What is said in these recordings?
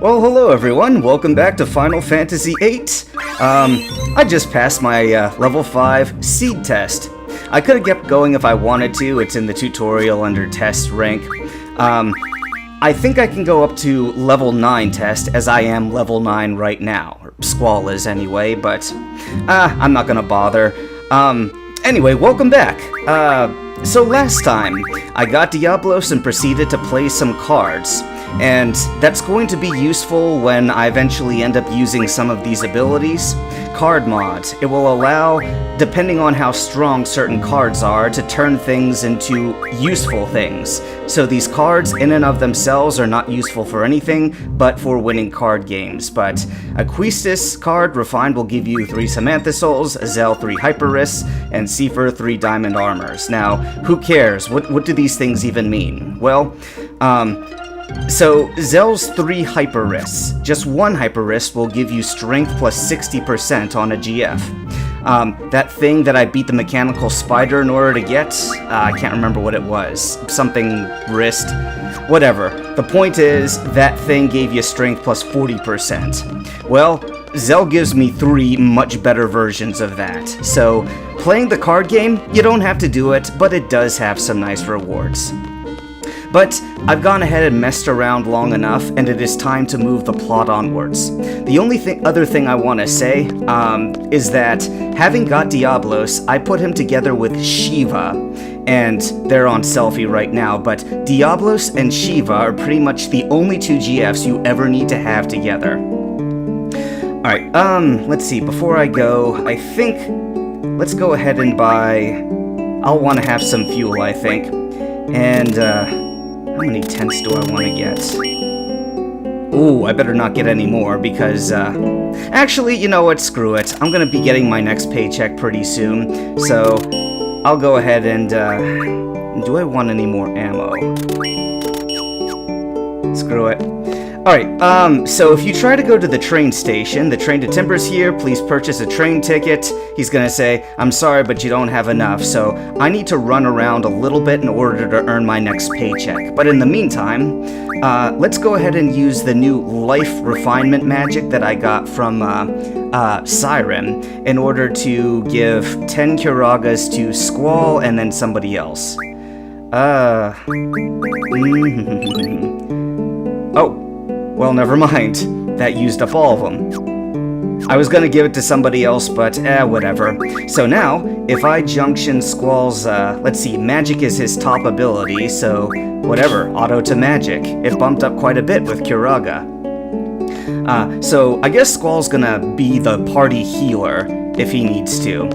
Well, hello everyone, welcome back to Final Fantasy VIII. I just passed my level 5 seed test. I could have kept going if I wanted to, it's in the tutorial under test rank. I think I can go up to level 9 test, as I am level 9 right now. Or Squall is anyway, but I'm not gonna bother. Anyway, welcome back. So last time, I got Diablos and proceeded to play some cards. And that's going to be useful when I eventually end up using some of these abilities. Card mod. It will allow, depending on how strong certain cards are, to turn things into useful things. So these cards in and of themselves are not useful for anything, but for winning card games. But a Quistis card, Refined, will give you 3 Samantha Souls, Zell 3 Hyper Wrists, and Seifer 3 Diamond Armors. Now, who cares? What do these things even mean? Well, so, Zell's 3 Hyper Wrists. Just 1 Hyper Wrist will give you strength plus 60% on a GF. That thing that I beat the mechanical spider in order to get, I can't remember what it was. Something wrist. Whatever. The point is, that thing gave you strength plus 40%. Well, Zell gives me 3 much better versions of that. So, playing the card game, you don't have to do it, but it does have some nice rewards. But I've gone ahead and messed around long enough, and it is time to move the plot onwards. The only other thing I want to say is that having got Diablos, I put him together with Shiva, and they're on selfie right now, but Diablos and Shiva are pretty much the only 2 GFs you ever need to have together. Alright, let's see, before I go, I think, let's go ahead and buy, I'll want to have some fuel, I think, and, how many tents do I want to get? Ooh, I better not get any more because, actually, you know what, screw it. I'm gonna be getting my next paycheck pretty soon, so I'll go ahead and, do I want any more ammo? Screw it. Alright, so if you try to go to the train station, the train to Timber's here, please purchase a train ticket. He's gonna say, I'm sorry, but you don't have enough, so I need to run around a little bit in order to earn my next paycheck. But in the meantime, let's go ahead and use the new life refinement magic that I got from Siren in order to give 10 Kiragas to Squall and then somebody else. Oh. Well, never mind. That used up all of them. I was gonna give it to somebody else, but whatever. So now, if I junction Squall's, let's see, magic is his top ability, so whatever, auto to magic. It bumped up quite a bit with Kiraga. So I guess Squall's gonna be the party healer if he needs to.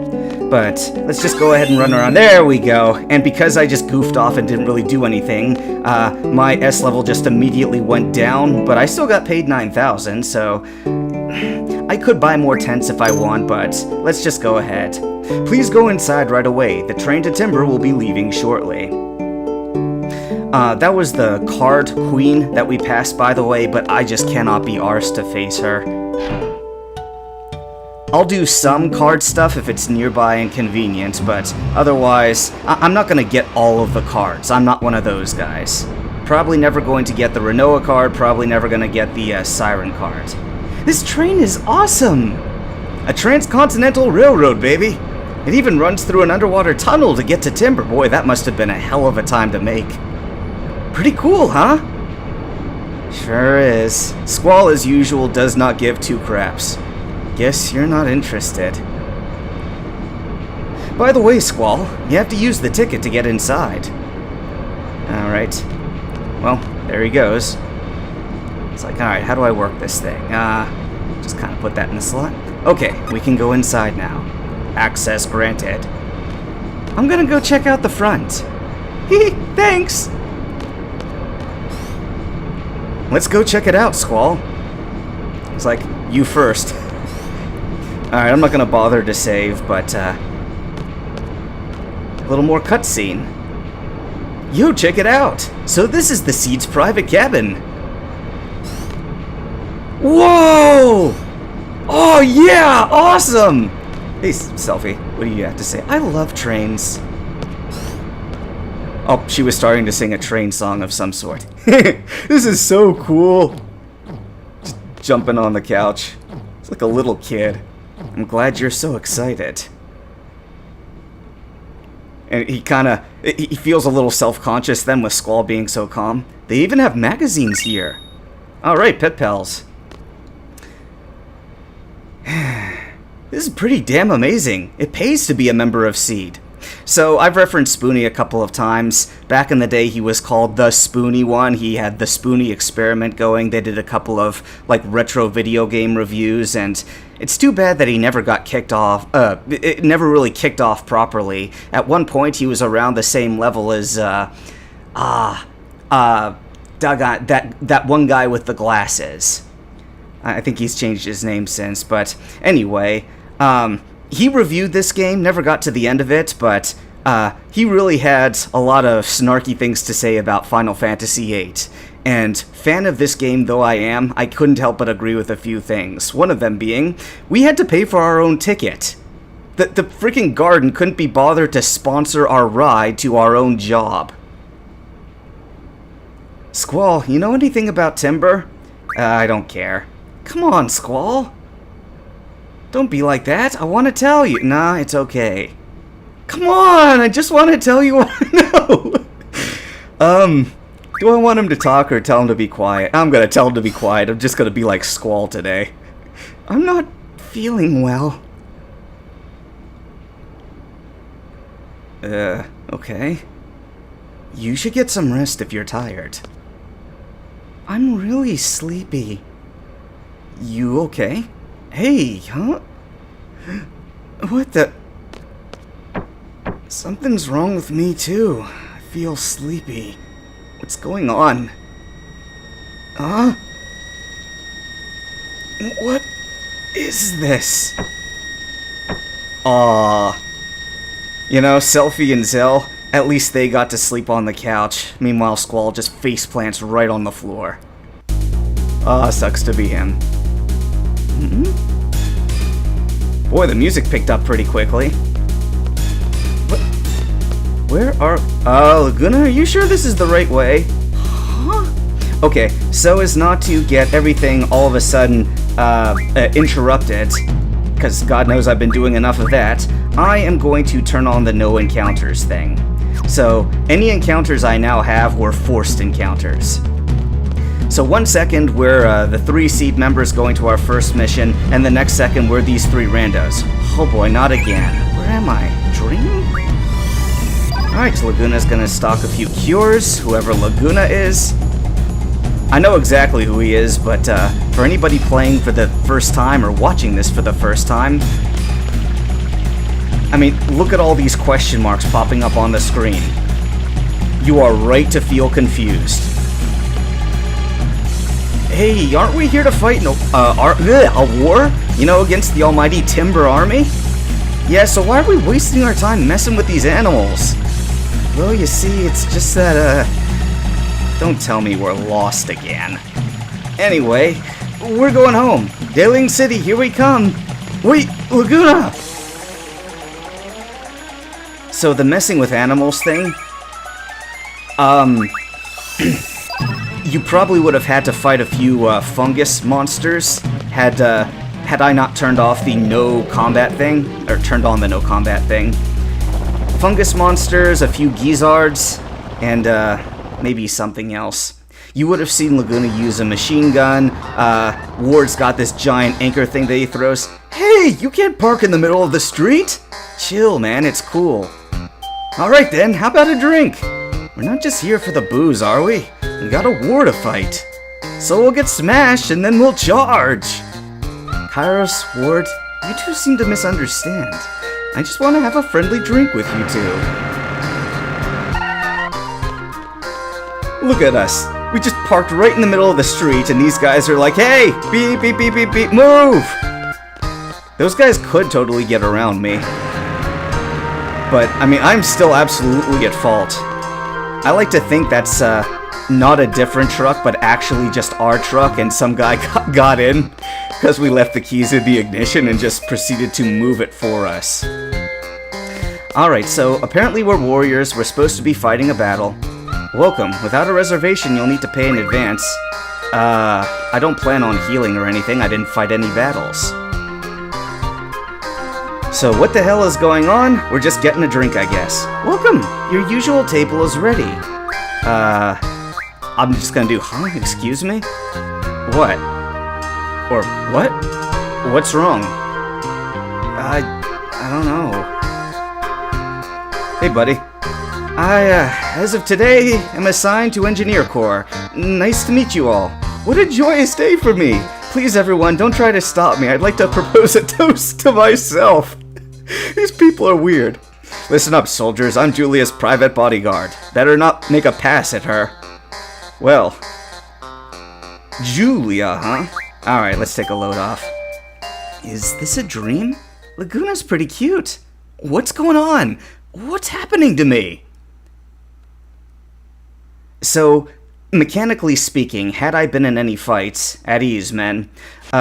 But let's just go ahead and run around. There we go. And because I just goofed off and didn't really do anything, my S level just immediately went down, but I still got paid 9,000, so I could buy more tents if I want, but let's just go ahead. Please go inside right away. The train to Timber will be leaving shortly. That was the card queen that we passed, by the way, but I just cannot be arsed to face her. I'll do some card stuff if it's nearby and convenient, but otherwise, I'm not going to get all of the cards. I'm not one of those guys. Probably never going to get the Renoa card, probably never going to get the Siren card. This train is awesome! A transcontinental railroad, baby! It even runs through an underwater tunnel to get to Timber. Boy, that must have been a hell of a time to make. Pretty cool, huh? Sure is. Squall, as usual, does not give 2 craps. Guess you're not interested. By the way, Squall, you have to use the ticket to get inside. Alright. Well, there he goes. It's like, alright, how do I work this thing? Just kind of put that in the slot. Okay, we can go inside now. Access granted. I'm gonna go check out the front. Hee, thanks! Let's go check it out, Squall. It's like, you first. Alright, I'm not gonna bother to save, but, a little more cutscene. Yo, check it out! So this is the Seed's private cabin! Whoa! Oh yeah! Awesome! Hey, Selfie, what do you have to say? I love trains. Oh, she was starting to sing a train song of some sort. This is so cool. jumping on the couch. It's like a little kid. I'm glad you're so excited. And he feels a little self-conscious then with Squall being so calm. They even have magazines here. Alright, Pet Pals. This is pretty damn amazing. It pays to be a member of Seed. So, I've referenced Spoony a couple of times. Back in the day, he was called the Spoony One. He had the Spoony experiment going. They did a couple of, like, retro video game reviews, and it's too bad that he never got kicked off. It never really kicked off properly. At one point, he was around the same level as, that one guy with the glasses. I think he's changed his name since, but anyway, he reviewed this game, never got to the end of it, but he really had a lot of snarky things to say about Final Fantasy VIII. And fan of this game though I am, I couldn't help but agree with a few things. One of them being, we had to pay for our own ticket. The freaking garden couldn't be bothered to sponsor our ride to our own job. Squall, you know anything about timber? I don't care. Come on, Squall. Don't be like that. I want to tell you. Nah, it's okay. Come on, I just want to tell you what I know. Do I want him to talk or tell him to be quiet? I'm gonna tell him to be quiet. I'm just gonna be like Squall today. I'm not feeling well. Okay. You should get some rest if you're tired. I'm really sleepy. You okay? Hey, huh? What the? Something's wrong with me too. I feel sleepy. What's going on? Huh? What is this? You know, Selfie and Zell, at least they got to sleep on the couch. Meanwhile, Squall just face plants right on the floor. Sucks to be him. Boy, the music picked up pretty quickly. What? Where are... Laguna, are you sure this is the right way? Huh? Okay, so as not to get everything all of a sudden, interrupted, because God knows I've been doing enough of that, I am going to turn on the no encounters thing. So, any encounters I now have were forced encounters. So 1 second, we're the 3 Seed members going to our first mission, and the next second, we're these 3 randos. Oh boy, not again. Where am I? Dreaming? Alright, Laguna's gonna stock a few cures, whoever Laguna is. I know exactly who he is, but for anybody playing for the first time or watching this for the first time, I mean, look at all these question marks popping up on the screen. You are right to feel confused. Hey, aren't we here to fight a war? You know, against the almighty Timber Army? Yeah, so why are we wasting our time messing with these animals? Well, you see, it's just that, don't tell me we're lost again. Anyway, we're going home. Daling City, here we come. Wait, Laguna! So the messing with animals thing, you probably would have had to fight a few fungus monsters had I not turned off the no combat thing, or turned on the no combat thing. Fungus monsters, a few Gizzards, and maybe something else. You would have seen Laguna use a machine gun. Ward's got this giant anchor thing that he throws. Hey, you can't park in the middle of the street! Chill, man, it's cool. Alright then, how about a drink? We're not just here for the booze, are we? We got a war to fight. So we'll get smashed and then we'll charge. Kairos, Ward, you two seem to misunderstand. I just want to have a friendly drink with you two. Look at us. We just parked right in the middle of the street and these guys are like, hey, beep, beep, beep, beep, beep, move! Those guys could totally get around me. But, I mean, I'm still absolutely at fault. I like to think that's, not a different truck, but actually just our truck, and some guy got in because we left the keys in the ignition and just proceeded to move it for us. Alright, so apparently we're warriors, we're supposed to be fighting a battle. Welcome. Without a reservation, you'll need to pay in advance. I don't plan on healing or anything. I didn't fight any battles. So what the hell is going on? We're just getting a drink, I guess. Welcome! Your usual table is ready. I'm just gonna do, huh? Excuse me? What? Or what? What's wrong? I don't know. Hey, buddy. As of today, am assigned to Engineer Corps. Nice to meet you all. What a joyous day for me! Please, everyone, don't try to stop me. I'd like to propose a toast to myself. These people are weird. Listen up, soldiers. I'm Julia's private bodyguard. Better not make a pass at her. Well, Julia, huh? Alright, let's take a load off. Is this a dream? Laguna's pretty cute. What's going on? What's happening to me? So, mechanically speaking, had I been in any fights, at ease, men,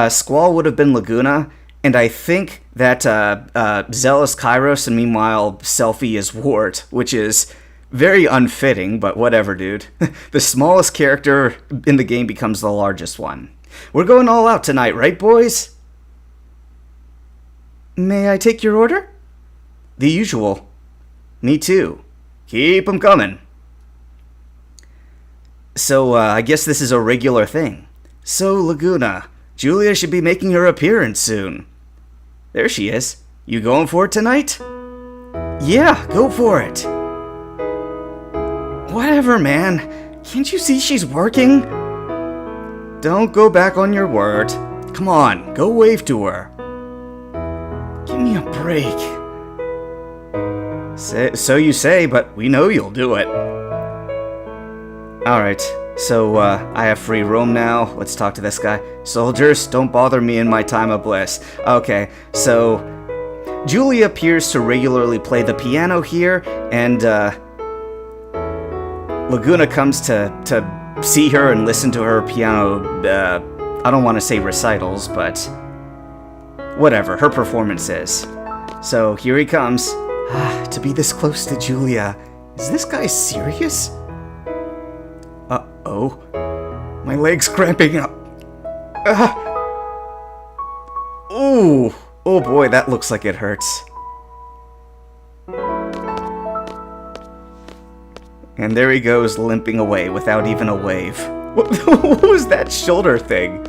Squall would have been Laguna, and I think that Zell is Kairos, and meanwhile, Selphie is Wart, which is very unfitting, but whatever, dude. The smallest character in the game becomes the largest one. We're going all out tonight, right, boys? May I take your order? The usual. Me too. Keep 'em coming. So, I guess this is a regular thing. So, Laguna, Julia should be making her appearance soon. There she is. You going for it tonight? Yeah, go for it. Whatever, man. Can't you see she's working? Don't go back on your word. Come on, go wave to her. Give me a break. So you say, but we know you'll do it. Alright, so I have free roam now. Let's talk to this guy. Soldiers, don't bother me in my time of bliss. Okay, so Julia appears to regularly play the piano here, and Laguna comes to see her and listen to her piano, I don't want to say recitals, but whatever, her performances. So here he comes. To be this close to Julia. Is this guy serious? Uh-oh. My leg's cramping up. Ooh. Oh boy, that looks like it hurts. And there he goes, limping away without even a wave. What was that shoulder thing?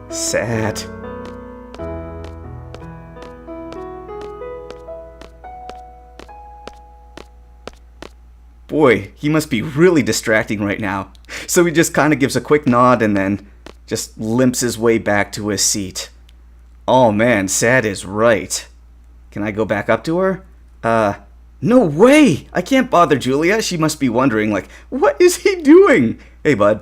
Sad. Boy, he must be really distracting right now. So he just kind of gives a quick nod and then just limps his way back to his seat. Oh man, Sad is right. Can I go back up to her? No way! I can't bother Julia. She must be wondering, like, what is he doing? Hey, bud.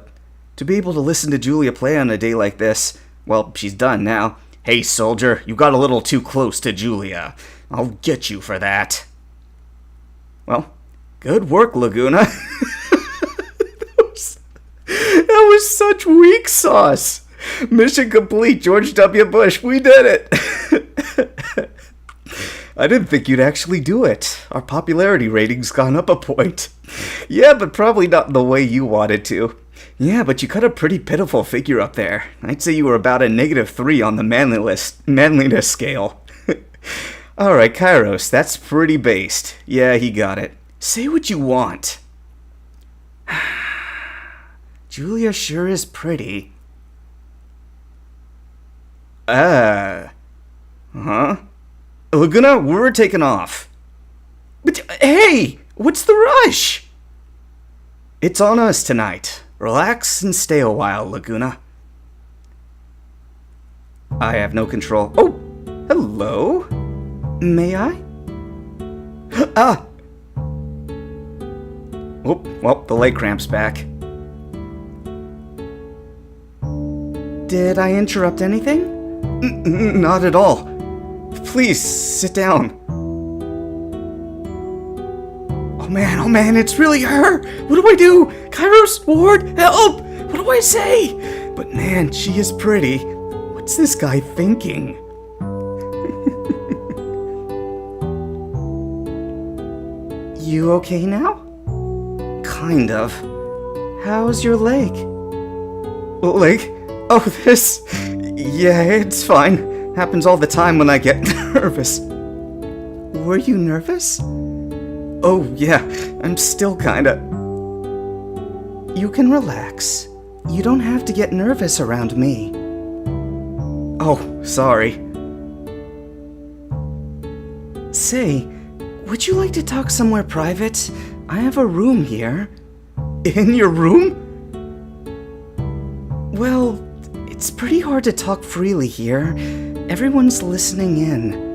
To be able to listen to Julia play on a day like this, well, she's done now. Hey, soldier, you got a little too close to Julia. I'll get you for that. Well, good work, Laguna. That was such weak sauce. Mission complete, George W. Bush. We did it. I didn't think you'd actually do it. Our popularity rating's gone up a point. Yeah, but probably not the way you wanted to. Yeah, but you cut a pretty pitiful figure up there. I'd say you were about a -3 on the manliness scale. Alright, Kairos, that's pretty based. Yeah, he got it. Say what you want. Julia sure is pretty. Huh? Laguna, we're taking off. But hey, what's the rush? It's on us tonight. Relax and stay a while, Laguna. I have no control. Oh, hello. May I? Ah! Oh, well, the leg cramp's back. Did I interrupt anything? Not at all. Please, sit down. Oh man, it's really her! What do I do? Kairos, Ward, help! What do I say? But man, she is pretty. What's this guy thinking? You okay now? Kind of. How's your leg? Like, oh, this... Yeah, it's fine. Happens all the time when I get nervous. Were you nervous? Oh, yeah, I'm still kinda... You can relax. You don't have to get nervous around me. Oh, sorry. Say, would you like to talk somewhere private? I have a room here. In your room? Well, it's pretty hard to talk freely here. Everyone's listening in.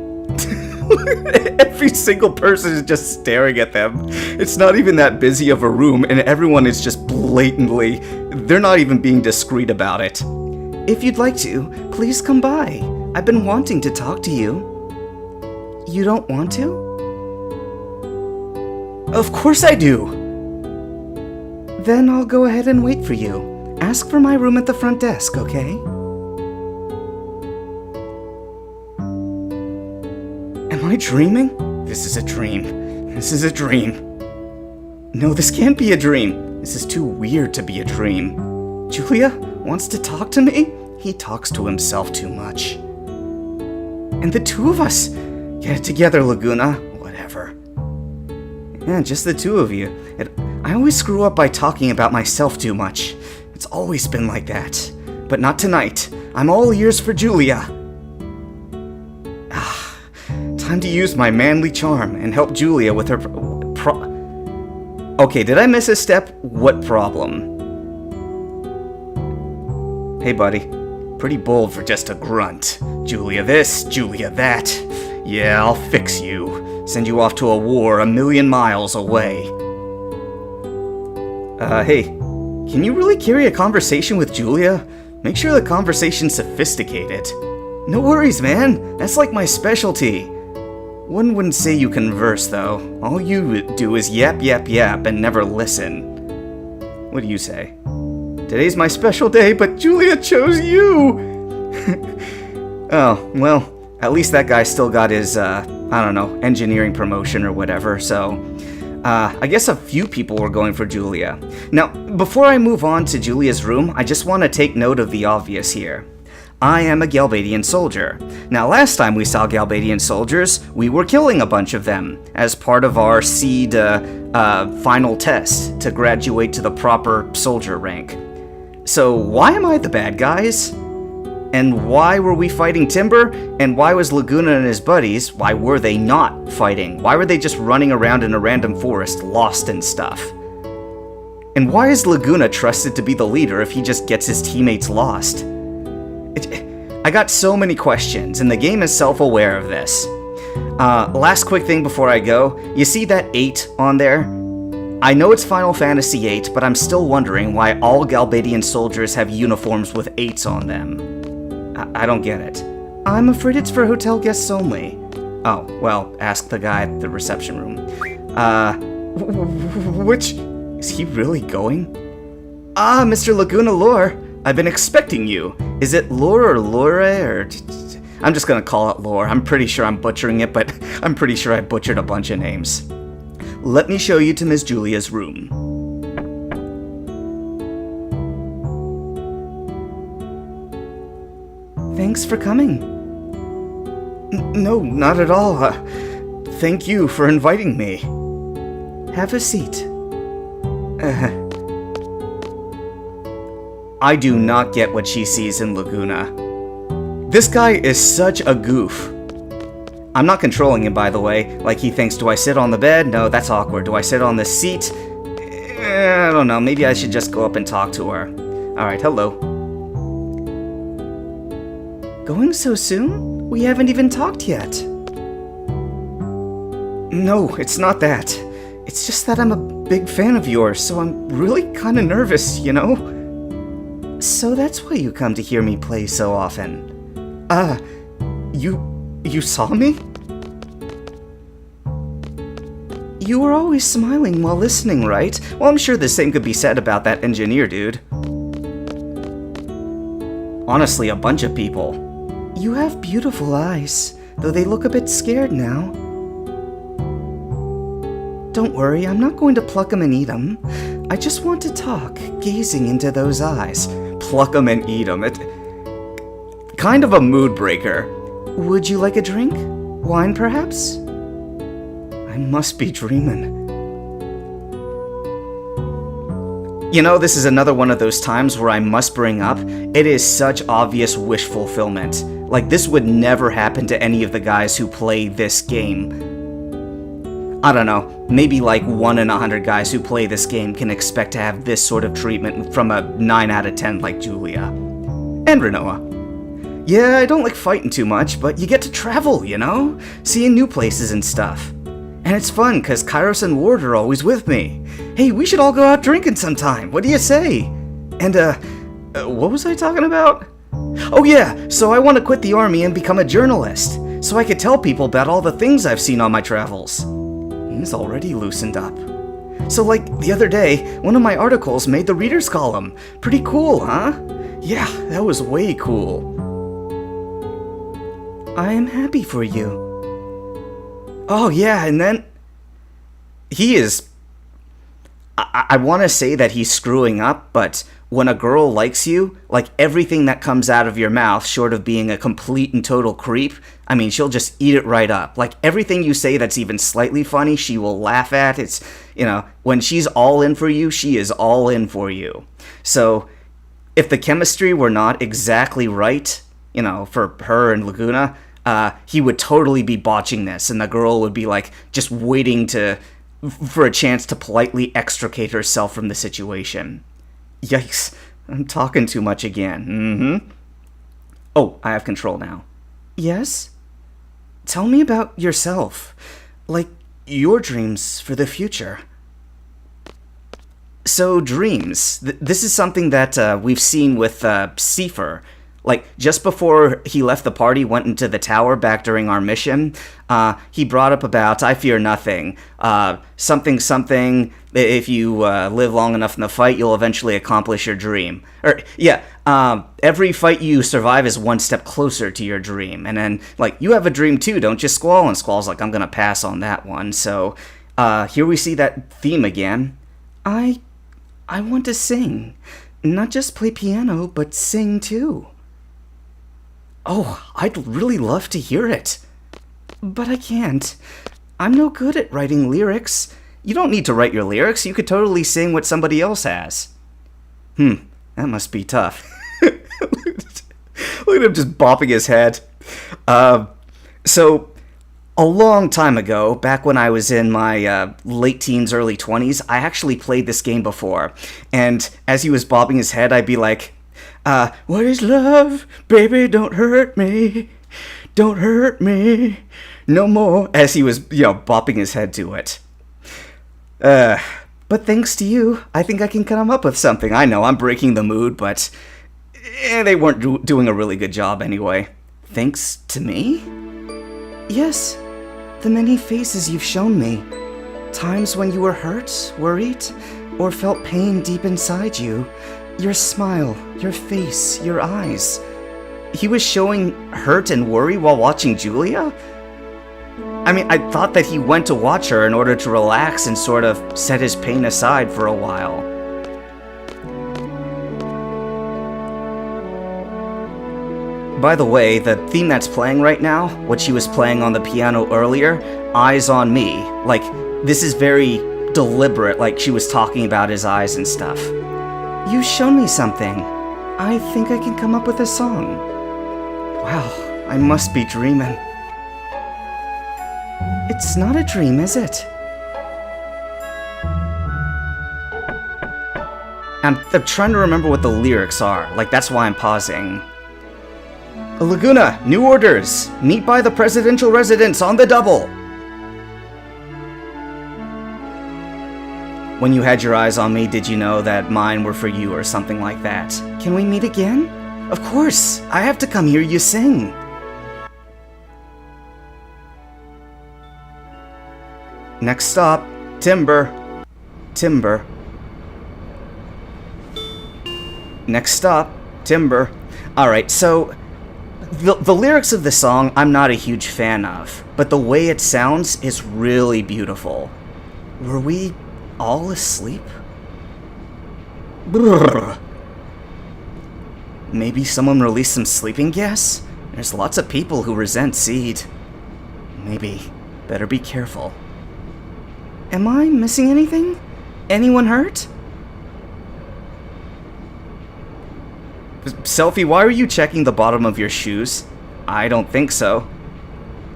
Every single person is just staring at them. It's not even that busy of a room, and everyone is just blatantly... They're not even being discreet about it. If you'd like to, please come by. I've been wanting to talk to you. You don't want to? Of course I do! Then I'll go ahead and wait for you. Ask for my room at the front desk, okay? Am I dreaming? This is a dream. This is a dream. No, this can't be a dream. This is too weird to be a dream. Julia wants to talk to me? He talks to himself too much. And the two of us. Get it together, Laguna. Whatever. Yeah, just the two of you. I always screw up by talking about myself too much. It's always been like that. But not tonight. I'm all ears for Julia. Time to use my manly charm and help Julia with her Okay, did I miss a step? What problem? Hey, buddy. Pretty bold for just a grunt. Julia this, Julia that. Yeah, I'll fix you. Send you off to a war 1,000,000 miles away. Hey. Can you really carry a conversation with Julia? Make sure the conversation's sophisticated. No worries, man. That's like my specialty. One wouldn't say you converse, though. All you do is yap, yap, yap, and never listen. What do you say? Today's my special day, but Julia chose you! Oh, well, at least that guy still got his, I don't know, engineering promotion or whatever, so... I guess a few people were going for Julia. Now, before I move on to Julia's room, I just want to take note of the obvious here. I am a Galbadian soldier. Now, last time we saw Galbadian soldiers, we were killing a bunch of them as part of our seed final test to graduate to the proper soldier rank. So why am I the bad guys? And why were we fighting Timber? And why was Laguna and his buddies, why were they not fighting? Why were they just running around in a random forest, lost and stuff? And why is Laguna trusted to be the leader if he just gets his teammates lost? I got so many questions, and the game is self-aware of this. Last quick thing before I go, you see that 8 on there? I know it's Final Fantasy VIII, but I'm still wondering why all Galbadian soldiers have uniforms with 8s on them. I don't get it. I'm afraid it's for hotel guests only. Oh, well, ask the guy at the reception room. Which... Is he really going? Ah, Mr. Laguna Lore. I've been expecting you. Is it Lore or Lore or... I'm just gonna call it Lore. I'm pretty sure I'm butchering it, but I'm pretty sure I butchered a bunch of names. Let me show you to Miss Julia's room. Thanks for coming. No, not at all. Thank you for inviting me. Have a seat. I do not get what she sees in Laguna. This guy is such a goof. I'm not controlling him, by the way. Like, he thinks, do I sit on the bed? No, that's awkward. Do I sit on the seat? I don't know. Maybe I should just go up and talk to her. Alright, hello. Going so soon? We haven't even talked yet. No, it's not that. It's just that I'm a big fan of yours, so I'm really kind of nervous, you know? So that's why you come to hear me play so often. You saw me? You were always smiling while listening, right? Well, I'm sure the same could be said about that engineer dude. Honestly, a bunch of people. You have beautiful eyes, though they look a bit scared now. Don't worry, I'm not going to pluck them and eat them. I just want to talk, gazing into those eyes. pluck 'em and eat 'em. It's kind of a mood breaker. Would you like a drink? Wine, perhaps? I must be dreaming. You know, this is another one of those times where I must bring up, it is such obvious wish fulfillment. Like, this would never happen to any of the guys who play this game. I don't know, maybe like 1 in 100 guys who play this game can expect to have this sort of treatment from a 9 out of 10 like Julia. And Rinoa. Yeah, I don't like fighting too much, but you get to travel, you know? Seeing new places and stuff. And it's fun, because Kairos and Ward are always with me. Hey, we should all go out drinking sometime, what do you say? And, what was I talking about? Oh yeah, so I want to quit the army and become a journalist, so I could tell people about all the things I've seen on my travels. He's already loosened up. So like, the other day, one of my articles made the readers column. Pretty cool, huh? Yeah, that was way cool. I am happy for you. Oh yeah, and then... He is... I want to say that he's screwing up, but when a girl likes you, like everything that comes out of your mouth, short of being a complete and total creep, I mean, she'll just eat it right up. Like everything you say that's even slightly funny, she will laugh at. It's, you know, when she's all in for you, she is all in for you. So, if the chemistry were not exactly right, you know, for her and Laguna, he would totally be botching this, and the girl would be like just waiting for a chance to politely extricate herself from the situation. Yikes, I'm talking too much again. Oh, I have control now. Yes? Tell me about yourself. Like, your dreams for the future. So, dreams. This is something that we've seen with Seifer. Like, just before he left the party, went into the tower back during our mission, he brought up about, I fear nothing, something, if you live long enough in the fight, you'll eventually accomplish your dream. Or, yeah, every fight you survive is one step closer to your dream. And then, like, you have a dream too, don't you, Squall? And Squall's like, I'm gonna pass on that one. So, here we see that theme again. I want to sing. Not just play piano, but sing too. Oh, I'd really love to hear it. But I can't. I'm no good at writing lyrics. You don't need to write your lyrics. You could totally sing what somebody else has. That must be tough. Look at him just bopping his head. So, a long time ago, back when I was in my late teens, early 20s, I actually played this game before. And as he was bobbing his head, I'd be like, what is love? Baby, don't hurt me. Don't hurt me. No more. As he was, bopping his head to it. But thanks to you, I think I can come up with something. I know, I'm breaking the mood, but they weren't doing a really good job anyway. Thanks to me? Yes. The many faces you've shown me. Times when you were hurt, worried, or felt pain deep inside you. Your smile, your face, your eyes. He was showing hurt and worry while watching Julia? I mean, I thought that he went to watch her in order to relax and sort of set his pain aside for a while. By the way, the theme that's playing right now, what she was playing on the piano earlier, Eyes on Me. Like, this is very deliberate, like she was talking about his eyes and stuff. You've shown me something. I think I can come up with a song. Wow, I must be dreaming. It's not a dream, is it? I'm trying to remember what the lyrics are. Like, that's why I'm pausing. Laguna, new orders. Meet by the presidential residence on the double. When you had your eyes on me, did you know that mine were for you or something like that? Can we meet again? Of course, I have to come hear you sing. Next stop, Timber. Timber. Next stop, Timber. Alright, so the lyrics of the song I'm not a huge fan of, but the way it sounds is really beautiful. Were we all asleep? Brrr. Maybe someone released some sleeping gas? There's lots of people who resent Seed. Maybe. Better be careful. Am I missing anything? Anyone hurt? Selfie, why are you checking the bottom of your shoes? I don't think so.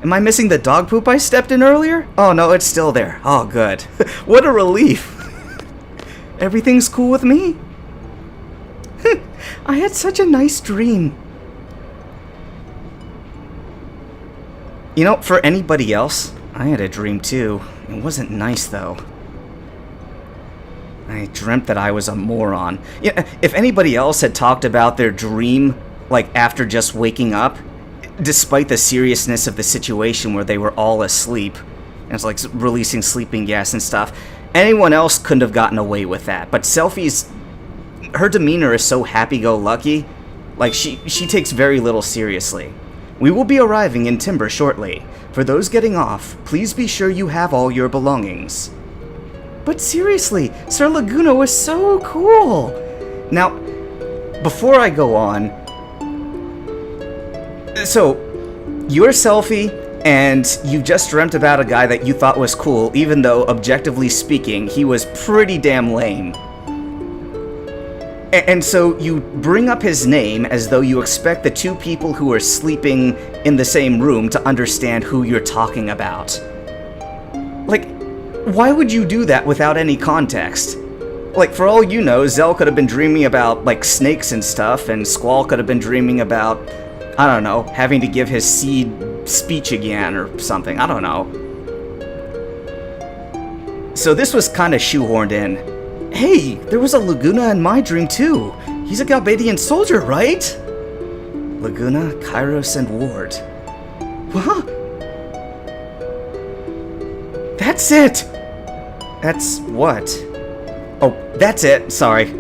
Am I missing the dog poop I stepped in earlier? Oh no, it's still there. Oh good. What a relief. Everything's cool with me? I had such a nice dream. You know, for anybody else, I had a dream too. It wasn't nice though. I dreamt that I was a moron. Yeah, if anybody else had talked about their dream, like after just waking up, despite the seriousness of the situation where they were all asleep, and it's like releasing sleeping gas and stuff, anyone else couldn't have gotten away with that. But Selfie's, her demeanor is so happy-go-lucky, like she takes very little seriously. We will be arriving in Timber shortly. For those getting off, please be sure you have all your belongings. But seriously, Sir Laguna was so cool! Now, before I go on, so, you're Selfie, and you just dreamt about a guy that you thought was cool, even though, objectively speaking, he was pretty damn lame. And so you bring up his name as though you expect the two people who are sleeping in the same room to understand who you're talking about. Like, why would you do that without any context? Like, for all you know, Zell could have been dreaming about, like, snakes and stuff, and Squall could have been dreaming about, I don't know, having to give his Seed speech again or something. I don't know. So this was kind of shoehorned in. Hey, there was a Laguna in my dream too. He's a Galbadian soldier, right? Laguna, Kairos, and Ward. What? That's it! That's what? Oh, that's it. Sorry.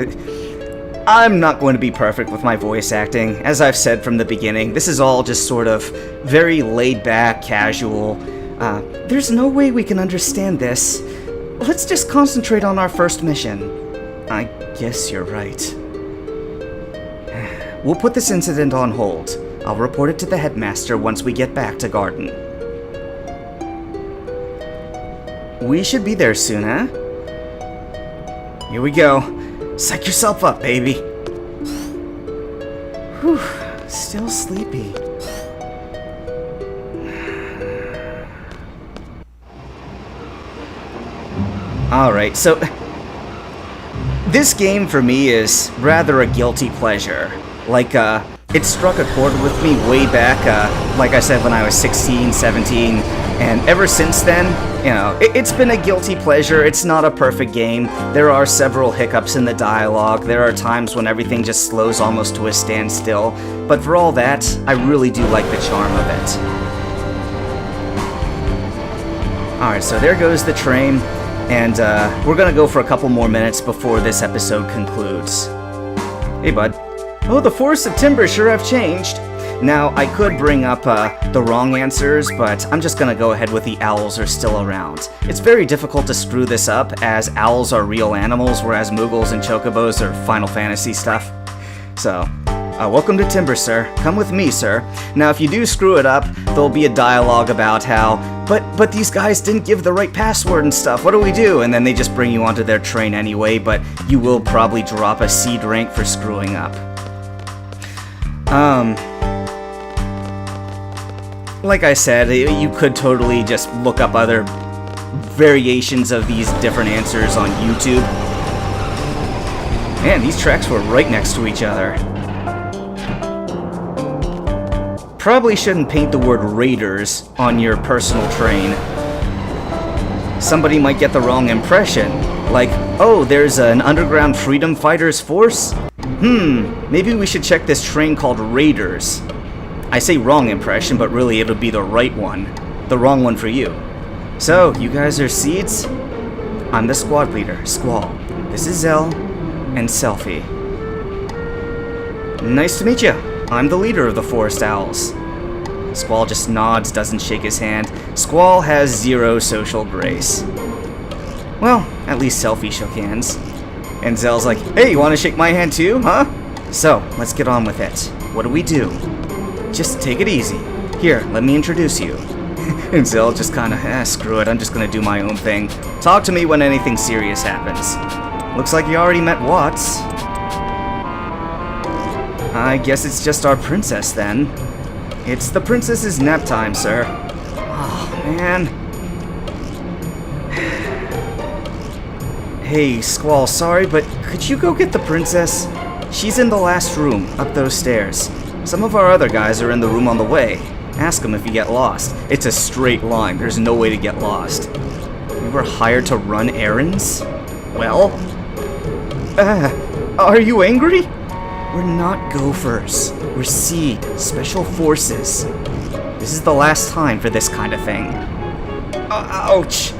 I'm not going to be perfect with my voice acting. As I've said from the beginning, this is all just sort of very laid-back, casual. There's no way we can understand this. Let's just concentrate on our first mission. I guess you're right. We'll put this incident on hold. I'll report it to the headmaster once we get back to Garden. We should be there soon, huh? Here we go. Psych yourself up, baby. Whew, still sleepy. Alright, so this game for me is rather a guilty pleasure. Like, it struck a chord with me way back, like I said, when I was 16, 17, and ever since then, you know, it's been a guilty pleasure. It's not a perfect game. There are several hiccups in the dialogue. There are times when everything just slows almost to a standstill, but for all that, I really do like the charm of it. Alright, so there goes the train. And we're gonna go for a couple more minutes before this episode concludes. Hey, bud. Oh, the forests of Timber sure have changed. Now, I could bring up the wrong answers, but I'm just gonna go ahead with the owls are still around. It's very difficult to screw this up, as owls are real animals, whereas Moogles and Chocobos are Final Fantasy stuff. So, welcome to Timber, sir. Come with me, sir. Now, if you do screw it up, there'll be a dialogue about how, but these guys didn't give the right password and stuff, what do we do? And then they just bring you onto their train anyway, but you will probably drop a Seed rank for screwing up. Like I said, you could totally just look up other variations of these different answers on YouTube. Man, these tracks were right next to each other. Probably shouldn't paint the word raiders on your personal train. Somebody might get the wrong impression. Like, oh, there's an underground freedom fighters force? Maybe we should check this train called Raiders. I say wrong impression, but really it'll be the right one. The wrong one for you. So, you guys are Seeds? I'm the squad leader, Squall. This is Zell, and Selfie. Nice to meet you. I'm the leader of the Forest Owls. Squall just nods, doesn't shake his hand. Squall has zero social grace. Well, at least Selfie shook hands. And Zell's like, hey, you want to shake my hand too, huh? So, let's get on with it. What do we do? Just take it easy. Here, let me introduce you. And Zell just kinda, screw it, I'm just gonna do my own thing. Talk to me when anything serious happens. Looks like you already met Watts. I guess it's just our princess then. It's the princess's nap time, sir. Oh, man. Hey, Squall, sorry, but could you go get the princess? She's in the last room, up those stairs. Some of our other guys are in the room on the way. Ask them if you get lost. It's a straight line, there's no way to get lost. We were hired to run errands? Well? Are you angry? We're not Gophers. We're Seed, Special Forces. This is the last time for this kind of thing. Ouch!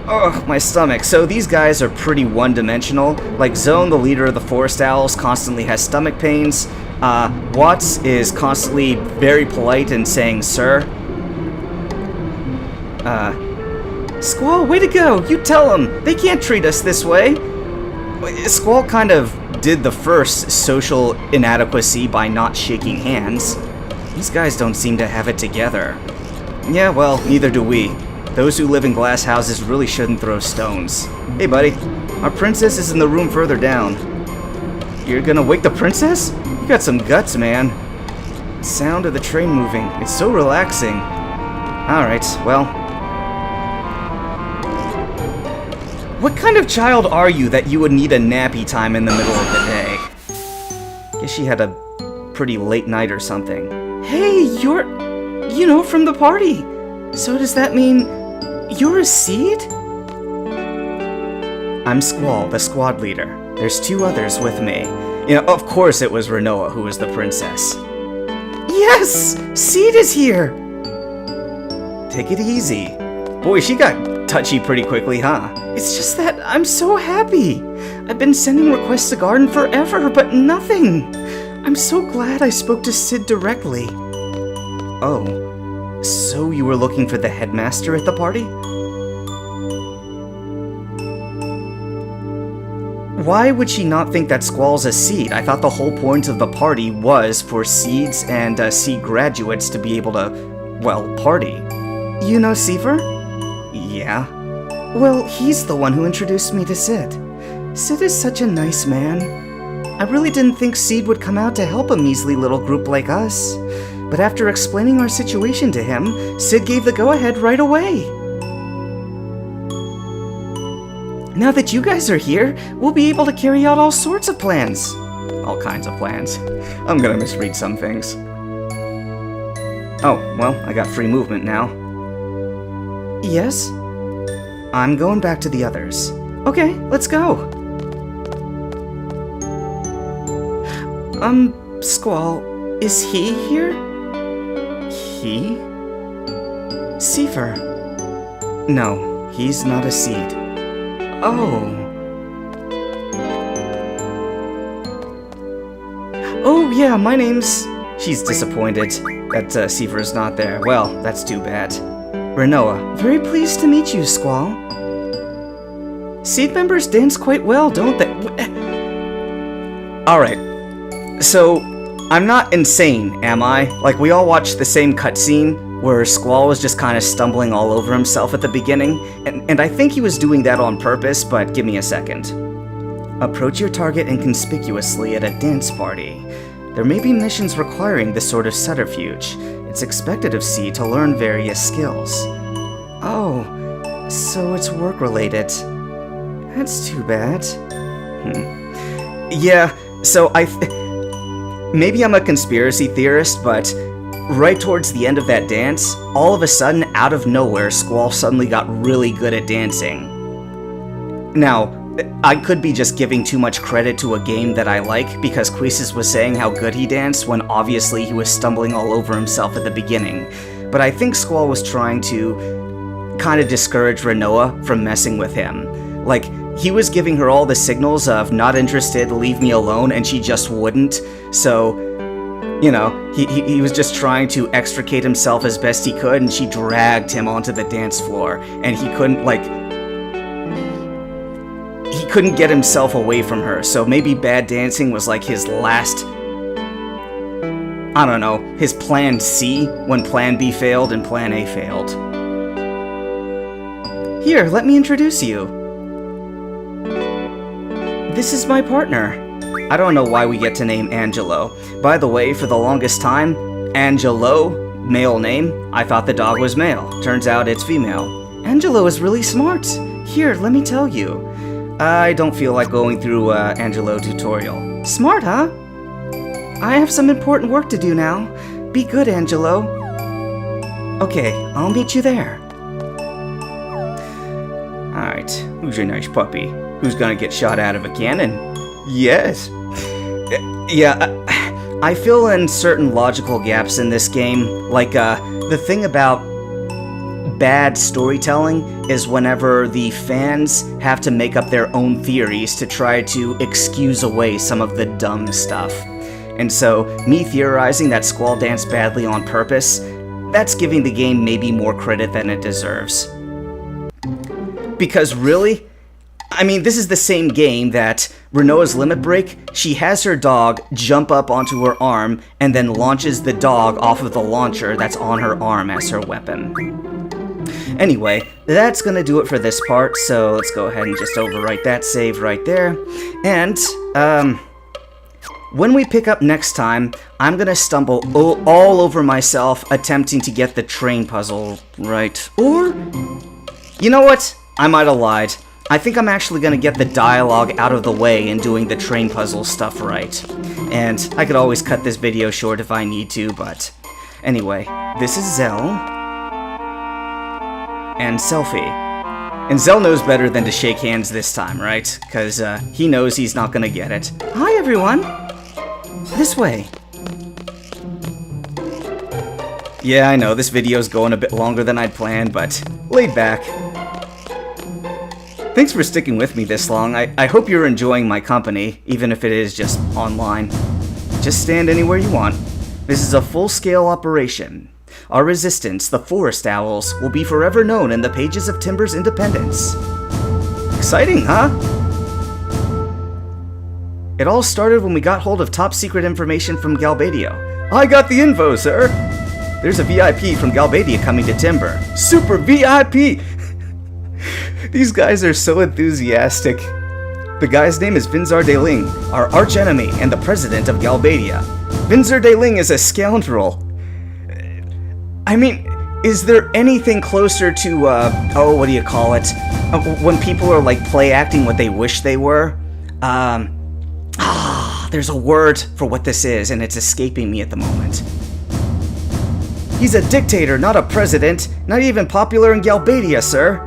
Ugh, my stomach. So these guys are pretty one-dimensional. Like Zone, the leader of the Forest Owls, constantly has stomach pains. Watts is constantly very polite and saying, sir. Squall, way to go! You tell them! They can't treat us this way! Squall kind of did the first social inadequacy by not shaking hands. These guys don't seem to have it together. Yeah, well, neither do we. Those who live in glass houses really shouldn't throw stones. Hey, buddy. Our princess is in the room further down. You're gonna wake the princess? You got some guts, man. The sound of the train moving. It's so relaxing. Alright, well. What kind of child are you that you would need a nappy time in the middle of the day? Guess she had a pretty late night or something. Hey, you're... you know, from the party. So does that mean you're a Seed? I'm Squall, the squad leader. There's 2 others with me. You know, of course it was Renoa who was the princess. Yes! Seed is here! Take it easy. Boy, she got touchy pretty quickly, huh? It's just that I'm so happy. I've been sending requests to Garden forever, but nothing. I'm so glad I spoke to Sid directly. Oh, so you were looking for the headmaster at the party? Why would she not think that Squall's a Seed? I thought the whole point of the party was for Seeds and Seed graduates to be able to, well, party. You know Seifer? Yeah. Well, he's the one who introduced me to Sid. Sid is such a nice man. I really didn't think Seed would come out to help a measly little group like us. But after explaining our situation to him, Sid gave the go-ahead right away. Now that you guys are here, we'll be able to carry out all sorts of plans. All kinds of plans. I'm gonna misread some things. Oh, well, I got free movement now. Yes? I'm going back to the others. Okay, let's go. Squall, is he here? He? Seifer. No, he's not a Seed. Oh. Oh, yeah, my name's... She's disappointed that Seifer's not there. Well, that's too bad. Renoa, very pleased to meet you, Squall. Seed members dance quite well, don't they? Alright, so I'm not insane, am I? Like, we all watched the same cutscene where Squall was just kind of stumbling all over himself at the beginning, and I think he was doing that on purpose, but give me a second. Approach your target inconspicuously at a dance party. There may be missions requiring this sort of subterfuge. It's expected of C to learn various skills. Oh, so it's work-related. That's too bad. Yeah, so maybe I'm a conspiracy theorist, but right towards the end of that dance, all of a sudden, out of nowhere, Squall suddenly got really good at dancing. Now, I could be just giving too much credit to a game that I like, because Queesis was saying how good he danced when obviously he was stumbling all over himself at the beginning. But I think Squall was trying to kind of discourage Renoa from messing with him. Like, he was giving her all the signals of not interested, leave me alone, and she just wouldn't. So, you know, he was just trying to extricate himself as best he could, and she dragged him onto the dance floor, and he couldn't couldn't get himself away from her, so maybe bad dancing was like his last, I don't know, his plan C when plan B failed and plan A failed. Here, let me introduce you. This is my partner. I don't know why we get to name Angelo. By the way, for the longest time, Angelo, male name, I thought the dog was male. Turns out it's female. Angelo is really smart. Here, let me tell you. I don't feel like going through Angelo tutorial. Smart, huh? I have some important work to do now. Be good, Angelo. Okay, I'll meet you there. Alright, who's your nice puppy? Who's gonna get shot out of a cannon? Yes. Yeah, I fill in certain logical gaps in this game. Like, the thing about bad storytelling is whenever the fans have to make up their own theories to try to excuse away some of the dumb stuff. And so, me theorizing that Squall danced badly on purpose, that's giving the game maybe more credit than it deserves. Because really, I mean, this is the same game that Renoa's Limit Break, she has her dog jump up onto her arm and then launches the dog off of the launcher that's on her arm as her weapon. Anyway, that's gonna do it for this part, so let's go ahead and just overwrite that save right there. And, when we pick up next time, I'm gonna stumble all over myself attempting to get the train puzzle right. Or, you know what? I might have lied. I think I'm actually gonna get the dialogue out of the way and doing the train puzzle stuff right. And I could always cut this video short if I need to, but anyway, this is Zell. And Selfie. And Zell knows better than to shake hands this time, right? Because he knows he's not gonna get it. Hi, everyone! This way. Yeah, I know, this video's going a bit longer than I'd planned, but laid back. Thanks for sticking with me this long. I hope you're enjoying my company, even if it is just online. Just stand anywhere you want. This is a full-scale operation. Our resistance, the Forest Owls, will be forever known in the pages of Timber's independence. Exciting, huh? It all started when we got hold of top-secret information from Galbadia. I got the info, sir! There's a VIP from Galbadia coming to Timber. Super VIP! These guys are so enthusiastic. The guy's name is Vinzar Deling, our archenemy and the president of Galbadia. Vinzar Deling is a scoundrel. I mean, is there anything closer to, what do you call it? When people are, like, play-acting what they wish they were? There's a word for what this is, and it's escaping me at the moment. He's a dictator, not a president. Not even popular in Galbadia, sir.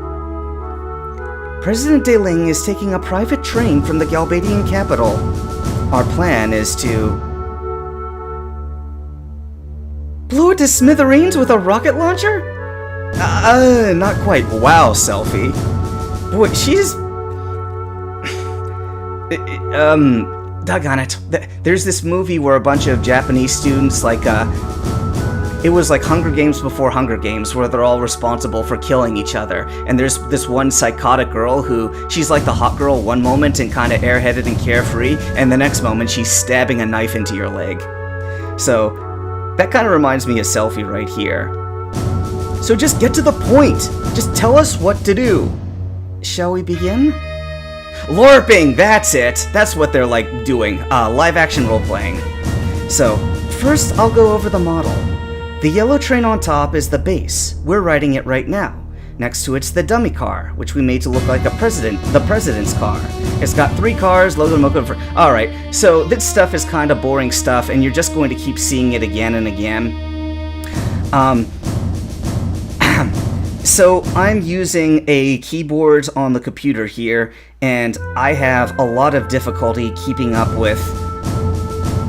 President Deling is taking a private train from the Galbadian capital. Our plan is to blow it to smithereens with a rocket launcher? Not quite. Wow, Selfie. Boy, she's... doggone it. There's this movie where a bunch of Japanese students, like, it was like Hunger Games before Hunger Games, where they're all responsible for killing each other. And there's this one psychotic girl who, she's like the hot girl one moment and kind of airheaded and carefree, and the next moment she's stabbing a knife into your leg. So, that kind of reminds me of Selfie right here. So just get to the point! Just tell us what to do! Shall we begin? LARPing! That's it! That's what they're like doing. Live-action role-playing. So, first I'll go over the model. The yellow train on top is the base. We're riding it right now. Next to it's the dummy car, which we made to look like the president's car. It's got 3 cars, loaded them up for... Alright, so this stuff is kind of boring stuff, and you're just going to keep seeing it again and again. So I'm using a keyboard on the computer here, and I have a lot of difficulty keeping up with,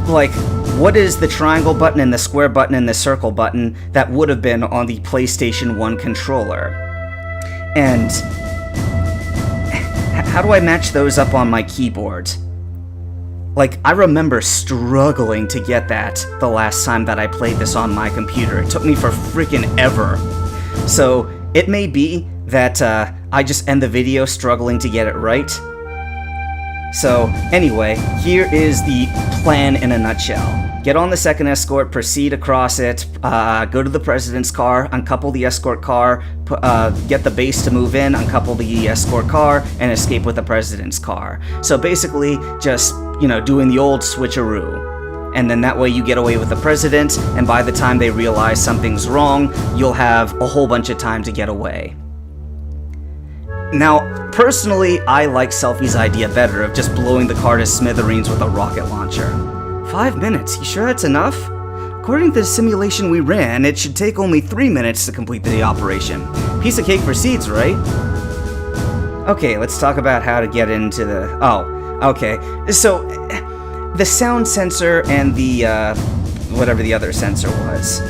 like, what is the triangle button and the square button and the circle button that would have been on the PlayStation 1 controller. And how do I match those up on my keyboard? Like, I remember struggling to get that the last time that I played this on my computer. It took me for freaking ever. So, it may be that I just end the video struggling to get it right. So, anyway, here is the plan in a nutshell. Get on the second escort, proceed across it, go to the president's car, uncouple the escort car, get the base to move in, uncouple the escort car, and escape with the president's car. So basically, just, doing the old switcheroo. And then that way you get away with the president, and by the time they realize something's wrong, you'll have a whole bunch of time to get away. Now, personally, I like Selfie's idea better of just blowing the car to smithereens with a rocket launcher. 5 minutes, you sure that's enough? According to the simulation we ran, it should take only 3 minutes to complete the operation. Piece of cake for seeds, right? Okay, let's talk about how to get into the... Oh, okay. So, the sound sensor and the, whatever the other sensor was.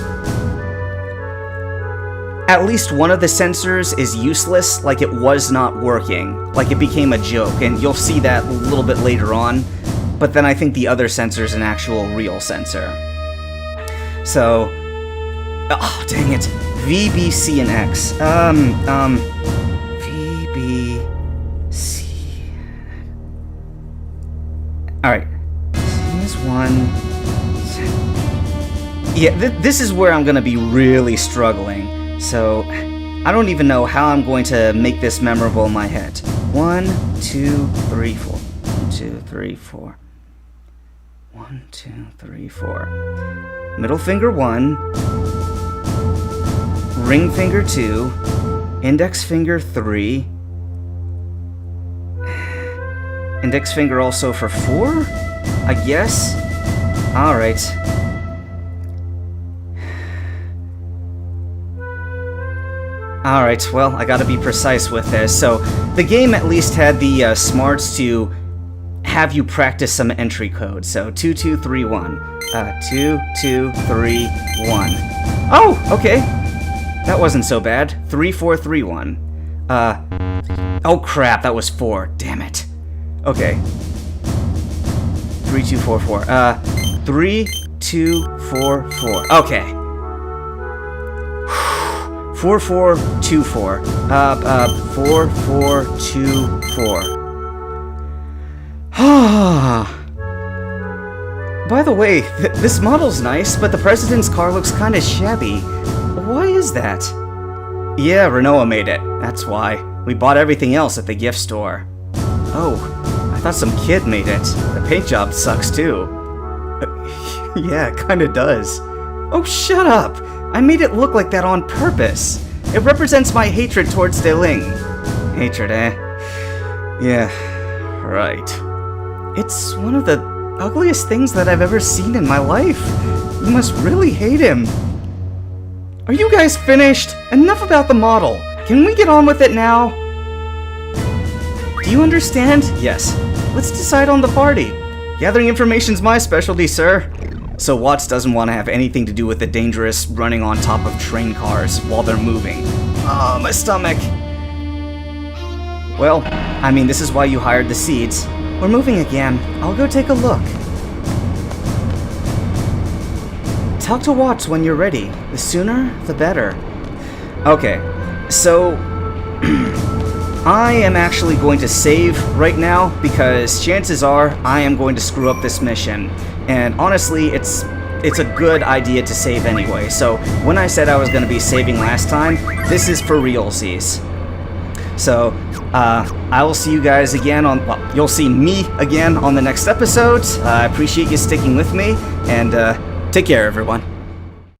At least one of the sensors is useless, like it was not working. Like it became a joke, and you'll see that a little bit later on. But then I think the other sensor is an actual real sensor. So... Oh, dang it. V, B, C, and X. V, B, C... Alright. C is 1... Yeah, this is where I'm gonna be really struggling. So, I don't even know how I'm going to make this memorable in my head. 1, 2, 3, 4. 1, 2, 3, 4. 1, 2, 3, 4. Middle finger 1. Ring finger 2. Index finger 3. Index finger also for 4? I guess? Alright. Alright, well, I gotta be precise with this. So, the game at least had the smarts to have you practice some entry code. So, 2231. 2231. Oh, okay. That wasn't so bad. 3431. Oh crap, that was 4. Damn it. Okay. 3244. 3244. Okay. 4424. 4424. By the way, this model's nice, but the president's car looks kinda shabby. Why is that? Yeah, Renault made it. That's why. We bought everything else at the gift store. Oh, I thought some kid made it. The paint job sucks too. Yeah, it kinda does. Oh, shut up! I made it look like that on purpose. It represents my hatred towards Deling. Hatred, eh? Yeah, right. It's one of the ugliest things that I've ever seen in my life. You must really hate him. Are you guys finished? Enough about the model. Can we get on with it now? Do you understand? Yes. Let's decide on the party. Gathering information's my specialty, sir. So Watts doesn't want to have anything to do with the dangerous running on top of train cars while they're moving. Oh, my stomach. Well, I mean, this is why you hired the seeds. We're moving again. I'll go take a look. Talk to Watts when you're ready. The sooner, the better. Okay, so... I am actually going to save right now because chances are I am going to screw up this mission. And honestly, it's a good idea to save anyway. So when I said I was going to be saving last time, this is for realsies. So I will see you guys again on, well, you'll see me again on the next episode. I appreciate you sticking with me, and take care, everyone.